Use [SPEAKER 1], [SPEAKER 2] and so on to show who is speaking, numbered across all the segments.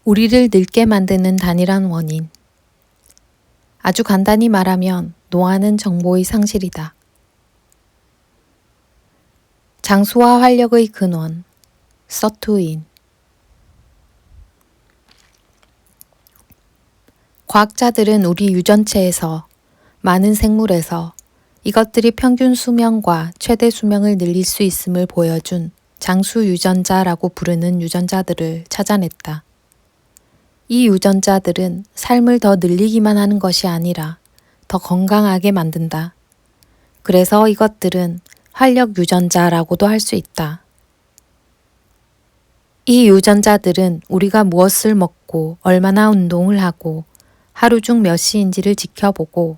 [SPEAKER 1] 우리를 늙게 만드는 단일한 원인. 아주 간단히 말하면 노화는 정보의 상실이다. 장수와 활력의 근원, 서투인. 과학자들은 우리 유전체에서, 많은 생물에서 이것들이 평균 수명과 최대 수명을 늘릴 수 있음을 보여준 장수 유전자라고 부르는 유전자들을 찾아냈다. 이 유전자들은 삶을 더 늘리기만 하는 것이 아니라 더 건강하게 만든다. 그래서 이것들은 활력 유전자라고도 할 수 있다. 이 유전자들은 우리가 무엇을 먹고 얼마나 운동을 하고 하루 중 몇 시인지를 지켜보고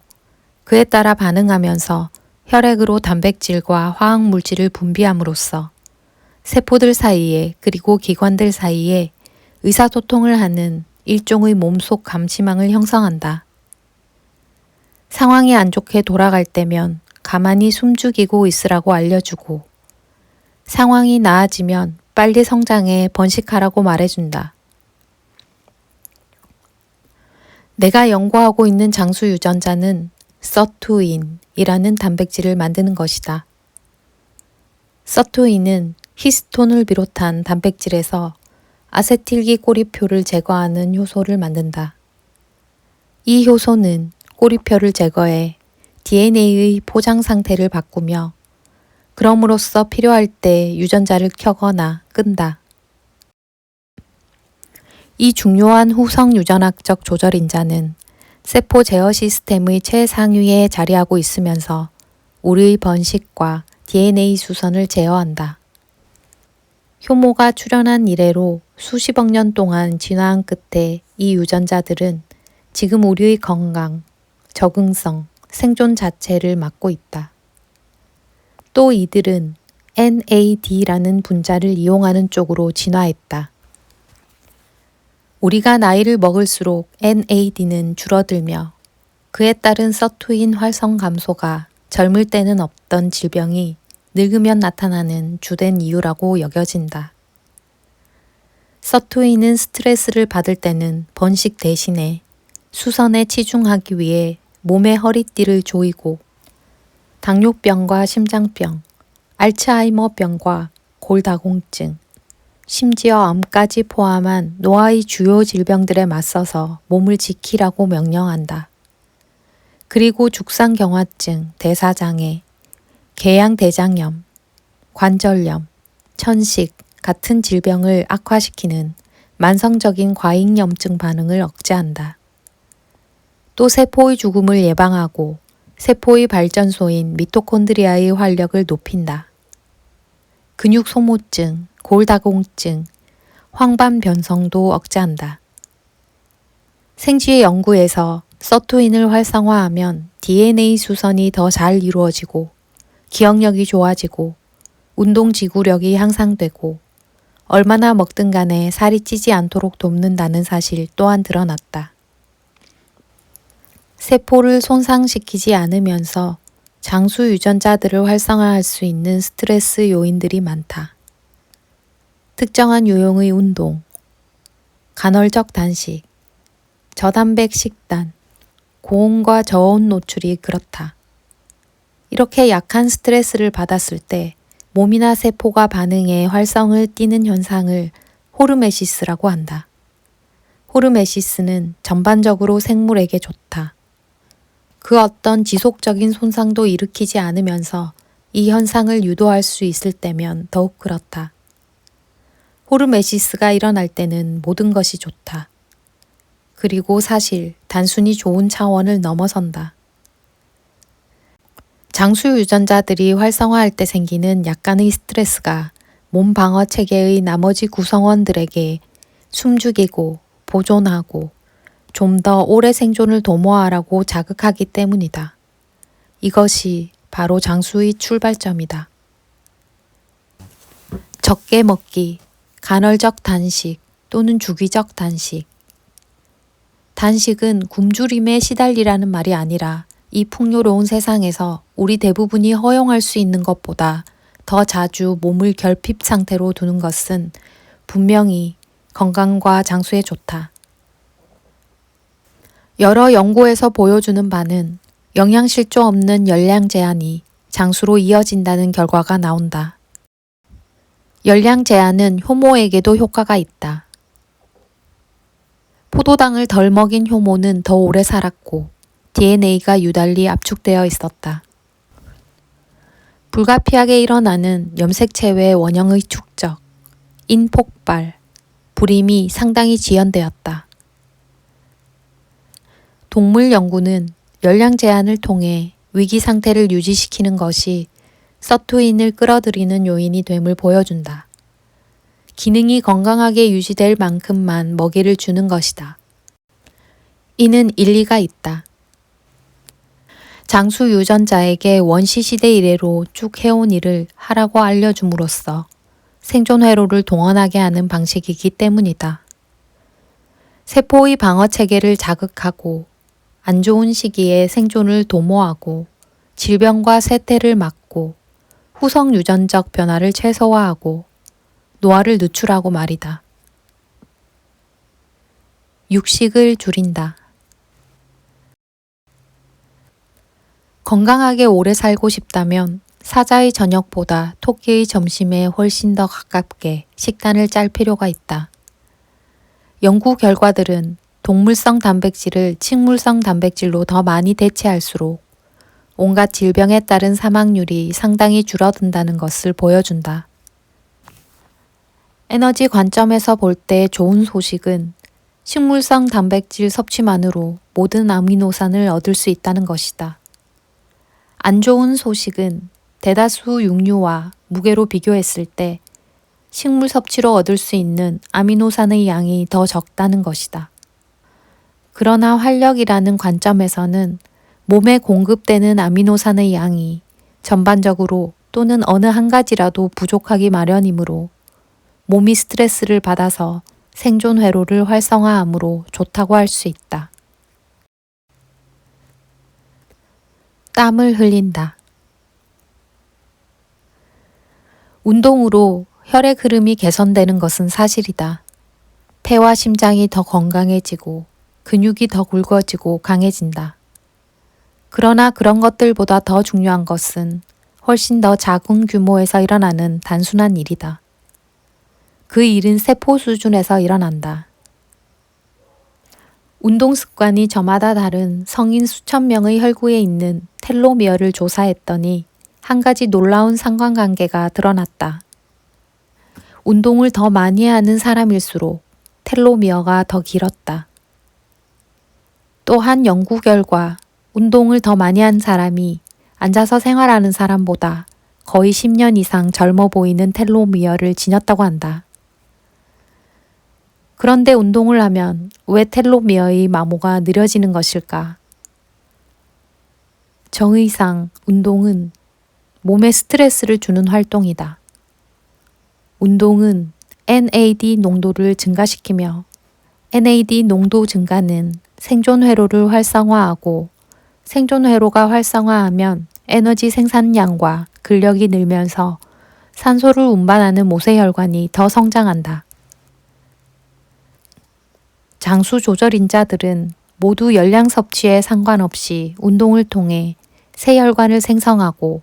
[SPEAKER 1] 그에 따라 반응하면서 혈액으로 단백질과 화학물질을 분비함으로써 세포들 사이에 그리고 기관들 사이에 의사소통을 하는 일종의 몸속 감시망을 형성한다. 상황이 안 좋게 돌아갈 때면 가만히 숨죽이고 있으라고 알려주고 상황이 나아지면 빨리 성장해 번식하라고 말해준다. 내가 연구하고 있는 장수 유전자는 서투인이라는 단백질을 만드는 것이다. 서투인은 히스톤을 비롯한 단백질에서 아세틸기 꼬리표를 제거하는 효소를 만든다. 이 효소는 꼬리표를 제거해 DNA의 포장 상태를 바꾸며 그럼으로써 필요할 때 유전자를 켜거나 끈다. 이 중요한 후성 유전학적 조절인자는 세포 제어 시스템의 최상위에 자리하고 있으면서 우리의 번식과 DNA 수선을 제어한다. 효모가 출현한 이래로 수십억 년 동안 진화한 끝에 이 유전자들은 지금 우리의 건강, 적응성, 생존 자체를 맡고 있다. 또 이들은 NAD라는 분자를 이용하는 쪽으로 진화했다. 우리가 나이를 먹을수록 NAD는 줄어들며 그에 따른 서투인 활성 감소가 젊을 때는 없던 질병이 늙으면 나타나는 주된 이유라고 여겨진다. 서투인은 스트레스를 받을 때는 번식 대신에 수선에 치중하기 위해 몸의 허리띠를 조이고 당뇨병과 심장병, 알츠하이머병과 골다공증, 심지어 암까지 포함한 노화의 주요 질병들에 맞서서 몸을 지키라고 명령한다. 그리고 죽상경화증, 대사장애, 궤양대장염, 관절염, 천식 같은 질병을 악화시키는 만성적인 과잉염증 반응을 억제한다. 또 세포의 죽음을 예방하고 세포의 발전소인 미토콘드리아의 활력을 높인다. 근육 소모증, 골다공증, 황반 변성도 억제한다. 생쥐의 연구에서 서투인을 활성화하면 DNA 수선이 더 잘 이루어지고 기억력이 좋아지고 운동 지구력이 향상되고 얼마나 먹든 간에 살이 찌지 않도록 돕는다는 사실 또한 드러났다. 세포를 손상시키지 않으면서 장수 유전자들을 활성화할 수 있는 스트레스 요인들이 많다. 특정한 유형의 운동, 간헐적 단식, 저단백 식단, 고온과 저온 노출이 그렇다. 이렇게 약한 스트레스를 받았을 때 몸이나 세포가 반응해 활성을 띠는 현상을 호르메시스라고 한다. 호르메시스는 전반적으로 생물에게 좋다. 그 어떤 지속적인 손상도 일으키지 않으면서 이 현상을 유도할 수 있을 때면 더욱 그렇다. 호르메시스가 일어날 때는 모든 것이 좋다. 그리고 사실 단순히 좋은 차원을 넘어선다. 장수 유전자들이 활성화할 때 생기는 약간의 스트레스가 몸 방어 체계의 나머지 구성원들에게 숨죽이고 보존하고 좀 더 오래 생존을 도모하라고 자극하기 때문이다. 이것이 바로 장수의 출발점이다. 적게 먹기, 간헐적 단식 또는 주기적 단식. 단식은 굶주림에 시달리라는 말이 아니라 이 풍요로운 세상에서 우리 대부분이 허용할 수 있는 것보다 더 자주 몸을 결핍 상태로 두는 것은 분명히 건강과 장수에 좋다. 여러 연구에서 보여주는 바는 영양실조 없는 열량 제한이 장수로 이어진다는 결과가 나온다. 열량 제한은 효모에게도 효과가 있다. 포도당을 덜 먹인 효모는 더 오래 살았고 DNA가 유달리 압축되어 있었다. 불가피하게 일어나는 염색체외 원형의 축적, 인폭발, 불임이 상당히 지연되었다. 동물 연구는 열량 제한을 통해 위기 상태를 유지시키는 것이 서투인을 끌어들이는 요인이 됨을 보여준다. 기능이 건강하게 유지될 만큼만 먹이를 주는 것이다. 이는 일리가 있다. 장수 유전자에게 원시시대 이래로 쭉 해온 일을 하라고 알려줌으로써 생존 회로를 동원하게 하는 방식이기 때문이다. 세포의 방어 체계를 자극하고 안 좋은 시기에 생존을 도모하고 질병과 쇠퇴를 막고 후성 유전적 변화를 최소화하고 노화를 늦추라고 말이다. 육식을 줄인다. 건강하게 오래 살고 싶다면 사자의 저녁보다 토끼의 점심에 훨씬 더 가깝게 식단을 짤 필요가 있다. 연구 결과들은 동물성 단백질을 식물성 단백질로 더 많이 대체할수록 온갖 질병에 따른 사망률이 상당히 줄어든다는 것을 보여준다. 에너지 관점에서 볼 때 좋은 소식은 식물성 단백질 섭취만으로 모든 아미노산을 얻을 수 있다는 것이다. 안 좋은 소식은 대다수 육류와 무게로 비교했을 때 식물 섭취로 얻을 수 있는 아미노산의 양이 더 적다는 것이다. 그러나 활력이라는 관점에서는 몸에 공급되는 아미노산의 양이 전반적으로 또는 어느 한 가지라도 부족하기 마련이므로 몸이 스트레스를 받아서 생존 회로를 활성화하므로 좋다고 할 수 있다. 땀을 흘린다. 운동으로 혈액 흐름이 개선되는 것은 사실이다. 폐와 심장이 더 건강해지고 근육이 더 굵어지고 강해진다. 그러나 그런 것들보다 더 중요한 것은 훨씬 더 작은 규모에서 일어나는 단순한 일이다. 그 일은 세포 수준에서 일어난다. 운동 습관이 저마다 다른 성인 수천 명의 혈구에 있는 텔로미어를 조사했더니 한 가지 놀라운 상관관계가 드러났다. 운동을 더 많이 하는 사람일수록 텔로미어가 더 길었다. 또 한 연구 결과 운동을 더 많이 한 사람이 앉아서 생활하는 사람보다 거의 10년 이상 젊어 보이는 텔로미어를 지녔다고 한다. 그런데 운동을 하면 왜 텔로미어의 마모가 느려지는 것일까? 정의상 운동은 몸에 스트레스를 주는 활동이다. 운동은 NAD 농도를 증가시키며 NAD 농도 증가는 생존 회로를 활성화하고 생존 회로가 활성화하면 에너지 생산량과 근력이 늘면서 산소를 운반하는 모세혈관이 더 성장한다. 장수 조절인자들은 모두 열량 섭취에 상관없이 운동을 통해 새 혈관을 생성하고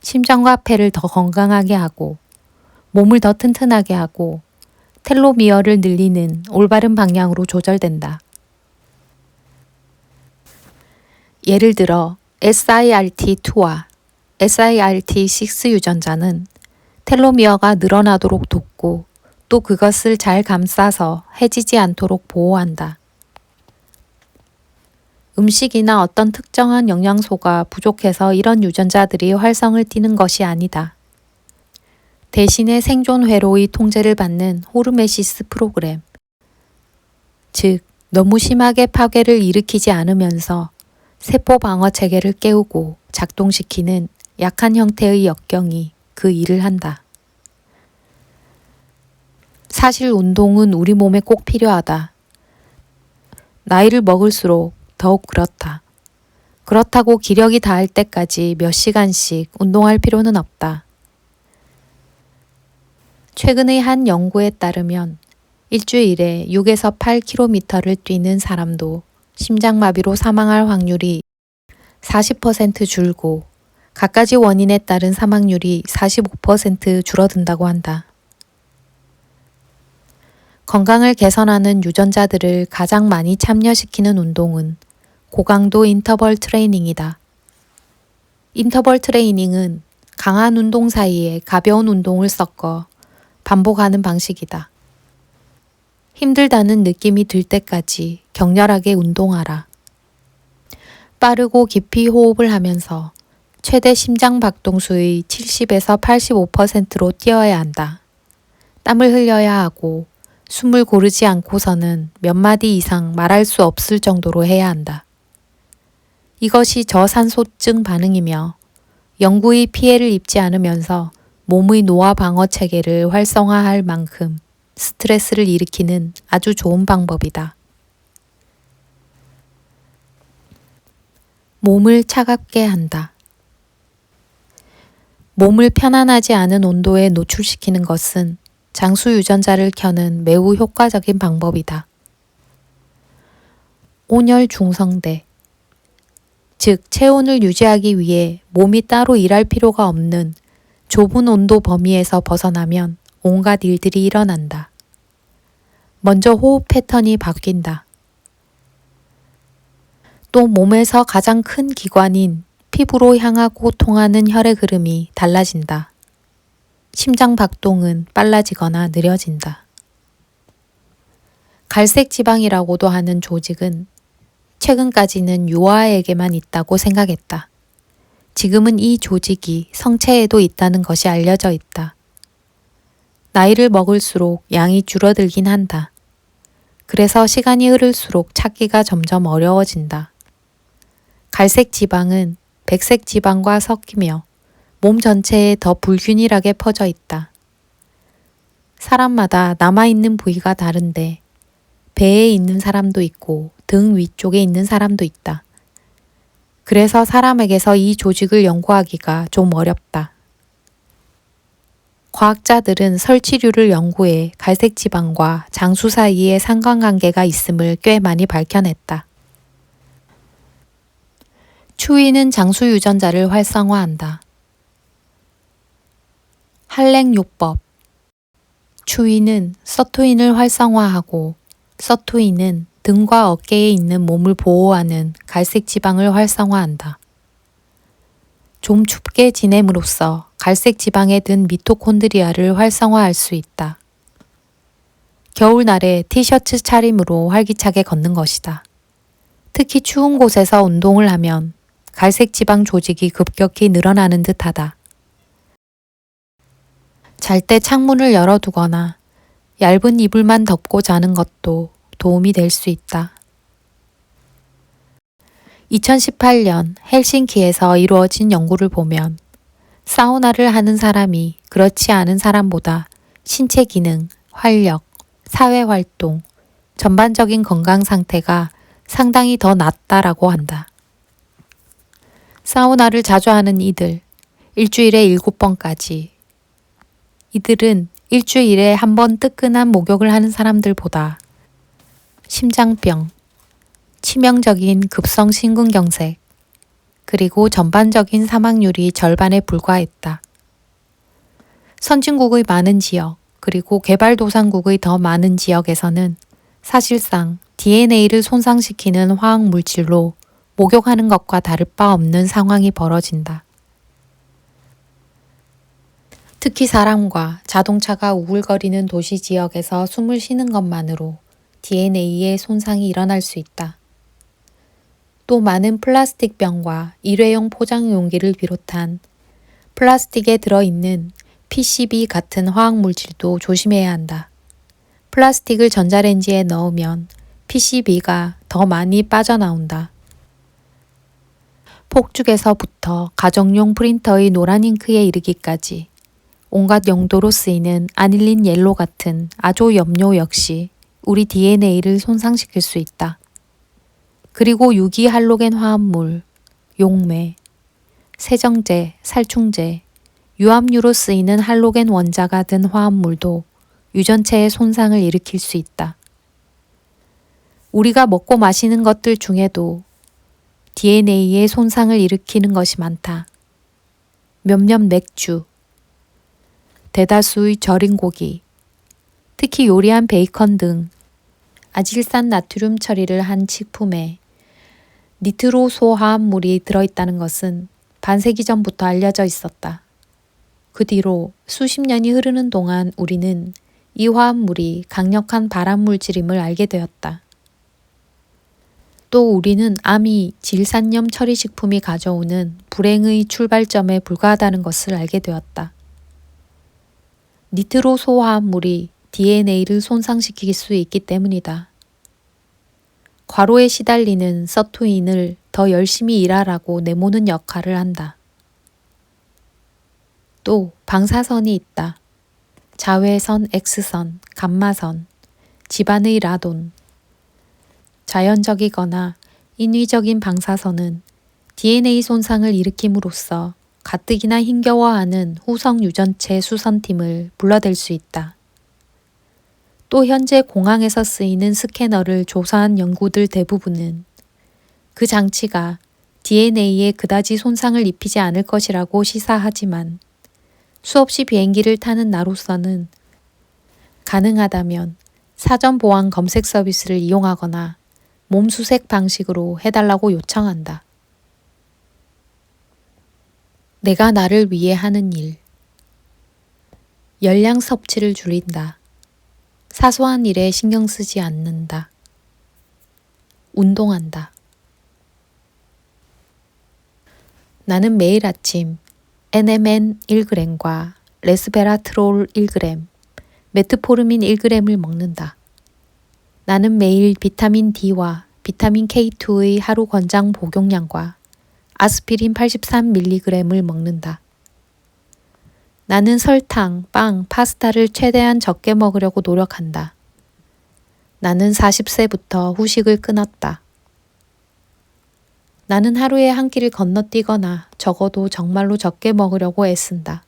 [SPEAKER 1] 심장과 폐를 더 건강하게 하고 몸을 더 튼튼하게 하고 텔로미어를 늘리는 올바른 방향으로 조절된다. 예를 들어 SIRT2와 SIRT6 유전자는 텔로미어가 늘어나도록 돕고 또 그것을 잘 감싸서 해지지 않도록 보호한다. 음식이나 어떤 특정한 영양소가 부족해서 이런 유전자들이 활성을 띠는 것이 아니다. 대신에 생존 회로의 통제를 받는 호르메시스 프로그램, 즉 너무 심하게 파괴를 일으키지 않으면서 세포 방어 체계를 깨우고 작동시키는 약한 형태의 역경이 그 일을 한다. 사실 운동은 우리 몸에 꼭 필요하다. 나이를 먹을수록 더욱 그렇다. 그렇다고 기력이 닿을 때까지 몇 시간씩 운동할 필요는 없다. 최근의 한 연구에 따르면 일주일에 6에서 8km를 뛰는 사람도 심장마비로 사망할 확률이 40% 줄고 갖가지 원인에 따른 사망률이 45% 줄어든다고 한다. 건강을 개선하는 유전자들을 가장 많이 참여시키는 운동은 고강도 인터벌 트레이닝이다. 인터벌 트레이닝은 강한 운동 사이에 가벼운 운동을 섞어 반복하는 방식이다. 힘들다는 느낌이 들 때까지 격렬하게 운동하라. 빠르고 깊이 호흡을 하면서 최대 심장 박동수의 70에서 85%로 뛰어야 한다. 땀을 흘려야 하고 숨을 고르지 않고서는 몇 마디 이상 말할 수 없을 정도로 해야 한다. 이것이 저산소증 반응이며 영구히 피해를 입지 않으면서 몸의 노화 방어 체계를 활성화할 만큼 스트레스를 일으키는 아주 좋은 방법이다. 몸을 차갑게 한다. 몸을 편안하지 않은 온도에 노출시키는 것은 장수 유전자를 켜는 매우 효과적인 방법이다. 온열 중성대, 즉 체온을 유지하기 위해 몸이 따로 일할 필요가 없는 좁은 온도 범위에서 벗어나면 온갖 일들이 일어난다. 먼저 호흡 패턴이 바뀐다. 또 몸에서 가장 큰 기관인 피부로 향하고 통하는 혈의 흐름이 달라진다. 심장 박동은 빨라지거나 느려진다. 갈색 지방이라고도 하는 조직은 최근까지는 유아에게만 있다고 생각했다. 지금은 이 조직이 성체에도 있다는 것이 알려져 있다. 나이를 먹을수록 양이 줄어들긴 한다. 그래서 시간이 흐를수록 찾기가 점점 어려워진다. 갈색 지방은 백색 지방과 섞이며 몸 전체에 더 불균일하게 퍼져 있다. 사람마다 남아있는 부위가 다른데 배에 있는 사람도 있고 등 위쪽에 있는 사람도 있다. 그래서 사람에게서 이 조직을 연구하기가 좀 어렵다. 과학자들은 설치류를 연구해 갈색 지방과 장수 사이에 상관관계가 있음을 꽤 많이 밝혀냈다. 추위는 장수 유전자를 활성화한다. 할랭요법. 추위는 서투인을 활성화하고 서투인은 등과 어깨에 있는 몸을 보호하는 갈색 지방을 활성화한다. 좀 춥게 지냄으로써 갈색 지방에 든 미토콘드리아를 활성화할 수 있다. 겨울날에 티셔츠 차림으로 활기차게 걷는 것이다. 특히 추운 곳에서 운동을 하면 갈색 지방 조직이 급격히 늘어나는 듯하다. 잘 때 창문을 열어두거나 얇은 이불만 덮고 자는 것도 도움이 될 수 있다. 2018년 헬싱키에서 이루어진 연구를 보면 사우나를 하는 사람이 그렇지 않은 사람보다 신체 기능, 활력, 사회활동, 전반적인 건강 상태가 상당히 더 낫다라고 한다. 사우나를 자주 하는 이들, 일주일에 7번까지. 이들은 일주일에 한 번 뜨끈한 목욕을 하는 사람들보다 심장병, 치명적인 급성 심근경색, 그리고 전반적인 사망률이 절반에 불과했다. 선진국의 많은 지역, 그리고 개발도상국의 더 많은 지역에서는 사실상 DNA를 손상시키는 화학물질로 목욕하는 것과 다를 바 없는 상황이 벌어진다. 특히 사람과 자동차가 우글거리는 도시 지역에서 숨을 쉬는 것만으로 DNA에 손상이 일어날 수 있다. 또 많은 플라스틱 병과 일회용 포장 용기를 비롯한 플라스틱에 들어있는 PCB 같은 화학물질도 조심해야 한다. 플라스틱을 전자레인지에 넣으면 PCB가 더 많이 빠져나온다. 폭죽에서부터 가정용 프린터의 노란 잉크에 이르기까지 온갖 용도로 쓰이는 아닐린 옐로 같은 아조 염료 역시 우리 DNA를 손상시킬 수 있다. 그리고 유기 할로겐 화합물, 용매, 세정제, 살충제, 유압유로 쓰이는 할로겐 원자가 든 화합물도 유전체에 손상을 일으킬 수 있다. 우리가 먹고 마시는 것들 중에도 DNA에 손상을 일으키는 것이 많다. 몇몇 맥주, 대다수의 절인 고기, 특히 요리한 베이컨 등 아질산 나트륨 처리를 한 식품에 니트로소 화합물이 들어있다는 것은 반세기 전부터 알려져 있었다. 그 뒤로 수십 년이 흐르는 동안 우리는 이 화합물이 강력한 발암물질임을 알게 되었다. 또 우리는 암이 질산염 처리 식품이 가져오는 불행의 출발점에 불과하다는 것을 알게 되었다. 니트로소 화합물이 DNA를 손상시킬 수 있기 때문이다. 과로에 시달리는 서투인을 더 열심히 일하라고 내모는 역할을 한다. 또 방사선이 있다. 자외선 X선, 감마선, 집안의 라돈. 자연적이거나 인위적인 방사선은 DNA 손상을 일으킴으로써 가뜩이나 힘겨워하는 후성 유전체 수선팀을 불러댈 수 있다. 또 현재 공항에서 쓰이는 스캐너를 조사한 연구들 대부분은 그 장치가 DNA에 그다지 손상을 입히지 않을 것이라고 시사하지만 수없이 비행기를 타는 나로서는 가능하다면 사전 보안 검색 서비스를 이용하거나 몸수색 방식으로 해달라고 요청한다. 내가 나를 위해 하는 일. 열량 섭취를 줄인다. 사소한 일에 신경 쓰지 않는다. 운동한다. 나는 매일 아침 NMN 1g과 레스베라트롤 1g, 메트포르민 1g을 먹는다. 나는 매일 비타민 D와 비타민 K2의 하루 권장 복용량과 아스피린 83mg을 먹는다. 나는 설탕, 빵, 파스타를 최대한 적게 먹으려고 노력한다. 나는 40세부터 후식을 끊었다. 나는 하루에 한 끼를 건너뛰거나 적어도 정말로 적게 먹으려고 애쓴다.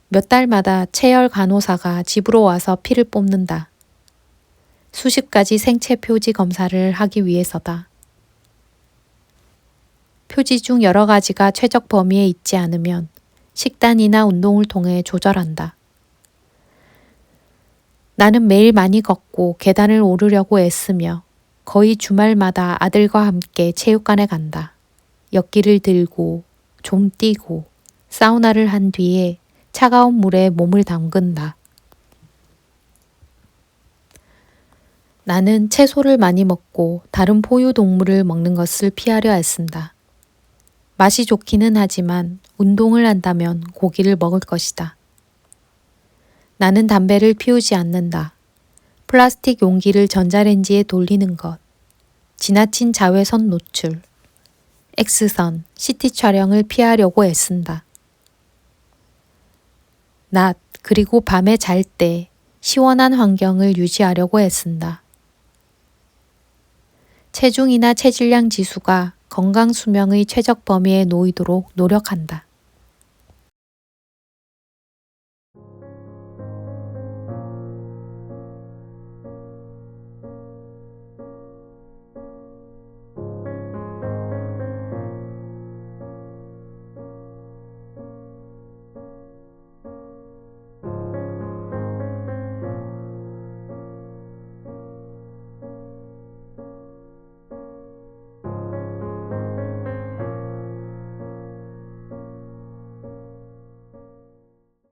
[SPEAKER 1] 몇 달마다 체열 간호사가 집으로 와서 피를 뽑는다. 수십 가지 생체 표지 검사를 하기 위해서다. 표지 중 여러 가지가 최적 범위에 있지 않으면 식단이나 운동을 통해 조절한다. 나는 매일 많이 걷고 계단을 오르려고 애쓰며 거의 주말마다 아들과 함께 체육관에 간다. 역기를 들고 좀 뛰고 사우나를 한 뒤에 차가운 물에 몸을 담근다. 나는 채소를 많이 먹고 다른 포유동물을 먹는 것을 피하려 애쓴다. 맛이 좋기는 하지만 운동을 한다면 고기를 먹을 것이다. 나는 담배를 피우지 않는다. 플라스틱 용기를 전자레인지에 돌리는 것, 지나친 자외선 노출, X선, CT 촬영을 피하려고 애쓴다. 낮 그리고 밤에 잘 때 시원한 환경을 유지하려고 애쓴다. 체중이나 체질량 지수가 건강 수명의 최적 범위에 놓이도록 노력한다.